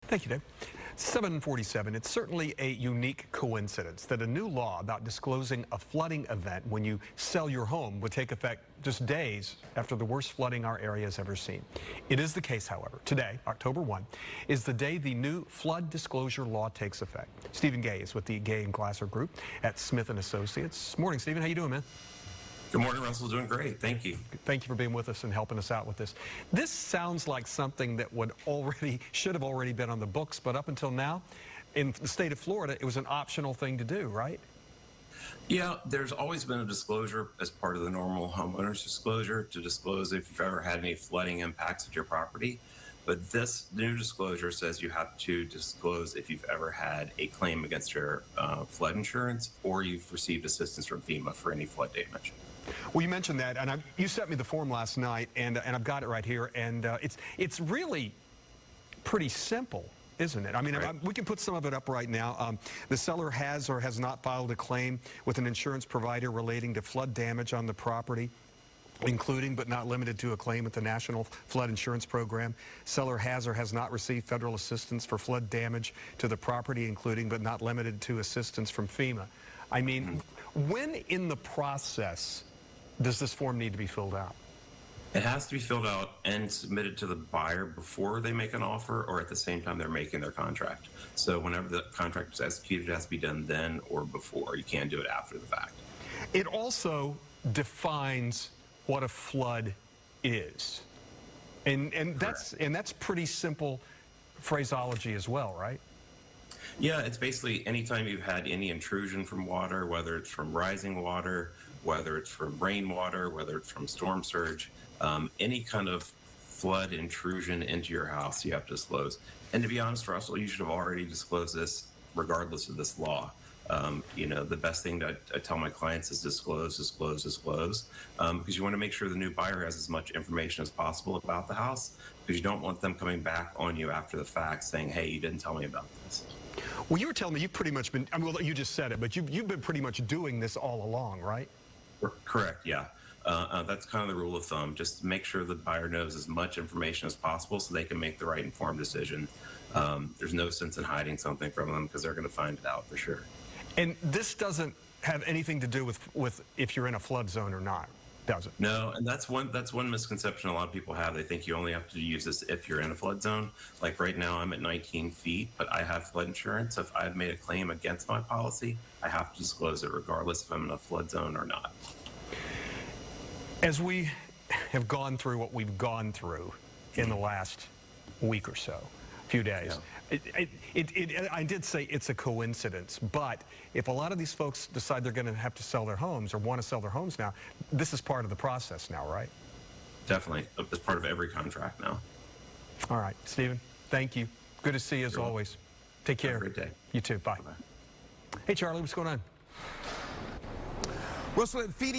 Thank you, Dave. 747, it's certainly a unique coincidence that a new law about disclosing a flooding event when you sell your home would take effect just days after the worst flooding our area has ever seen. It is the case, however, today, October 1, is the day the new flood disclosure law takes effect. Stephen Gay is with the Gay and Glasser Group at Smith & Associates. Morning, Stephen. How you doing, man? Good morning, Russell. Doing great. Thank you. Thank you for being with us and helping us out with this. This sounds like something that should have already been on the books, but up until now, in the state of Florida, it was an optional thing to do, right? Yeah, there's always been a disclosure as part of the normal homeowner's disclosure to disclose if you've ever had any flooding impacts at your property. But this new disclosure says you have to disclose if you've ever had a claim against your flood insurance or you've received assistance from FEMA for any flood damage. Well, you mentioned that, and you sent me the form last night, and I've got it right here, and it's really pretty simple, isn't it? I mean, right. We can put some of it up right now. The seller has or has not filed a claim with an insurance provider relating to flood damage on the property, including but not limited to a claim with the National Flood Insurance Program. Seller has or has not received federal assistance for flood damage to the property, including but not limited to assistance from FEMA. I mean, when in the process does this form need to be filled out? It has to be filled out and submitted to the buyer before they make an offer or at the same time they're making their contract. So whenever the contract is executed, it has to be done then or before. You can't do it after the fact. It also defines what a flood is. And that's pretty simple phraseology as well, right? Yeah, it's basically anytime you've had any intrusion from water, whether it's from rising water, whether it's from rainwater, whether it's from storm surge, any kind of flood intrusion into your house, you have to disclose. And to be honest, Russell, you should have already disclosed this regardless of this law. You know, the best thing that I tell my clients is disclose, because you want to make sure the new buyer has as much information as possible about the house, because you don't want them coming back on you after the fact saying, hey, you didn't tell me about this. Well, you were telling me you've pretty much been, I mean, well, you just said it, but you've been pretty much doing this all along, right? Correct, yeah. That's kind of the rule of thumb. Just make sure the buyer knows as much information as possible so they can make the right informed decision. There's no sense in hiding something from them because they're going to find it out for sure. And this doesn't have anything to do with if you're in a flood zone or not, does it? No, and that's one misconception a lot of people have. They think you only have to use this if you're in a flood zone. Like right now, I'm at 19 feet, but I have flood insurance. If I've made a claim against my policy, I have to disclose it regardless if I'm in a flood zone or not. As we have gone through what we've gone through in the last week or so, few days. Yeah. I did say it's a coincidence, but if a lot of these folks decide they're going to have to sell their homes or want to sell their homes now, this is part of the process now, right? Definitely. It's part of every contract now. All right, Stephen, thank you. Good to see you as always. Take care. Have a great day. You too. Bye. Hey, Charlie, what's going on? Russell, feeding